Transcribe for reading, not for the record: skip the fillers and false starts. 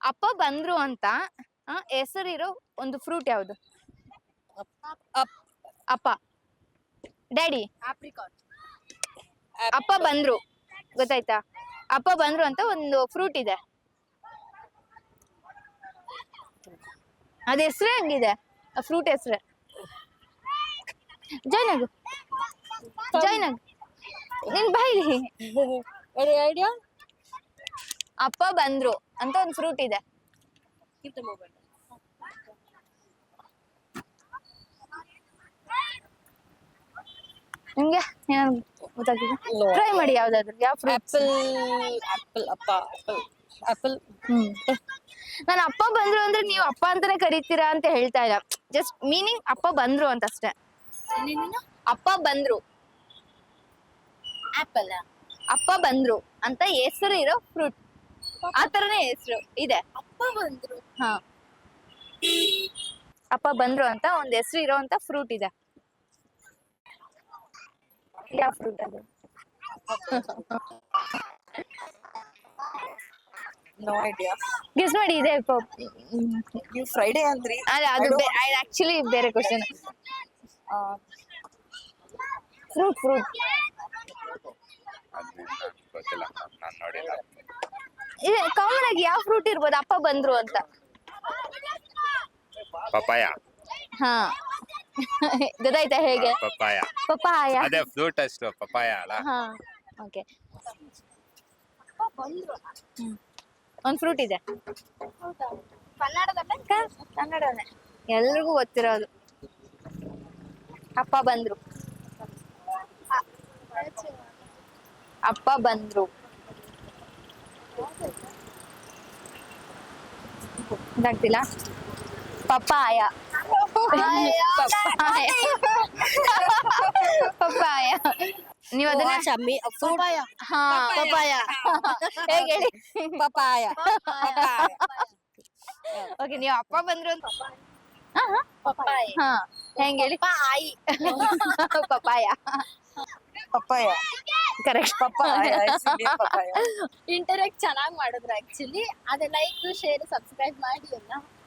ಅಪ್ಪ ಬಂದ್ರು ಅಂತ ಹೆಸರಿರೋ ಒಂದು ಫ್ರೂಟ್ ಯಾವುದು? ಅಪ್ಪ ಡ್ಯಾಡಿ ಅಪ್ಪ ಬಂದ್ರು ಗೊತ್ತಾಯ್ತಾ? ಅಪ್ಪ ಬಂದ್ರು ಅಂತ ಒಂದು ಫ್ರೂಟ್ ಇದೆ, ಅದ ಹೆಸರೇ ಹಂಗಿದೆ, ಆ ಫ್ರೂಟ್ ಹೆಸರೇ. ಜೈನಗು ಜೈನಗ್ ನಿನ್ ಬಾಯಿಲಿ ಐಡಿಯಾ. ಅಪ್ಪ ಬಂದ್ರು ಅಂತ ಒಂದು ಫ್ರೂಟ್ ಇದೆ. ನಿಮ್ಗೆ ಏನಾದ್ರು ಗೊತ್ತಾಗ್ತಿದೆ? ಟ್ರೈ ಮಾಡಿ ಯಾವ್ದಾದ್ರು, ಯಾವ ಫ್ರೂಟ್? ಆಪಲ್ ಅಪ್ಪ ಆಪಲ್. ನಾನು ಅಪ್ಪ ಬಂದ್ರು ಅಂದ್ರೆ ನೀವು ಅಪ್ಪ ಅಂತಾನೆ ಕರಿತೀರಾ ಅಂತ ಹೇಳ್ತಾ ಇಲ್ಲ, ಜಸ್ಟ್ ಮೀನಿಂಗ್ ಅಪ್ಪ ಬಂದ್ರು ಅಂತ ಅಷ್ಟೇ. ಅಪ್ಪ ಬಂದ್ರು, ಆಪಲ್ ಅಪ್ಪ ಬಂದ್ರು ಅಂತ ಹೆಸರು ಇರೋ ಫ್ರೂಟ್, ಆ ತರನೇ ಹೆಸರು ಇದೆ. ಅಪ್ಪ ಬಂದ್ರು. ಹಾ, ಅಪ್ಪ ಬಂದ್ರು ಅಂತ ಒಂದ್ ಹೆಸರು ಇರೋಂತ ಫ್ರೂಟ್ ಇದೆ. ಯಾವ ಫ್ರೂಟ್ ಅದು? No idea. ಗೆಸ್ ಮಾಡಿ. ಇದೆ ನೀವು ಫ್ರೈಡೇ ಅಂದ್ರಿ. ಅಲ್ಲ, ಅದು ಆಕ್ಚುಲಿ ಬೇರೆ ಕ್ವಶನ್. ಫ್ರೂಟ್ ಫ್ರೂಟ್ ಗೊತ್ತಿಲ್ಲ, ನಾನು ನೋಡಿಲ್ಲ. ಇದೆ ಕಾಮನ್ ಆಗಿ ಯಾವ ಫ್ರೂಟ್ ಇರ್ಬೋದು ಅಪ್ಪ ಬಂದ್ರು ಅಂತ? ಪಪಾಯ. ಹಾ ಗೊತ್ತಾಯ್ತಾ ಹೇಗೆ? Papaya papaya. ಅದೇ ಫ್ರೂಟ್ ಅಷ್ಟು, ಪಪಾಯ ಅಲ್ಲ. ಹಾ ಓಕೆ. ಒಂದ್ ಫ್ರೂಟ್ ಇದೆ, ಕನ್ನಡನೇ, ಎಲ್ರಿಗೂ ಗೊತ್ತಿರೋದು. ಅಪ್ಪ ಬಂದ್ರು, ಅಪ್ಪ ಬಂದ್ರು. ಗೊತ್ತಾಗ್ತಿಲ್ಲ. ಪಪಾಯ. ಪಪಾಯ. ನೀವ್ ಅದನ್ನ ಪಪಾಯ. ಹಾ ಪಪಾಯ ಹೇಗೆ ಹೇಳಿ? ಪಪಾಯ. ಓಕೆ, ನೀವು ಅಪ್ಪ ಬಂದ್ರು ಅಂತ ಪಪಾಯ. ಹಾ ಹೆಂಗ್ ಹೇಳಿ? Papaya. Papaya correct. Papaya. Interact ಚೆನ್ನಾಗಿ ಮಾಡಿದ್ರು ಆಕ್ಚುಲಿ. ಅದೇ ಲೈಕ್ ಶೇರ್ ಸಬ್ಸ್ಕ್ರೈಬ್ ಮಾಡಿ ಎಲ್ಲ.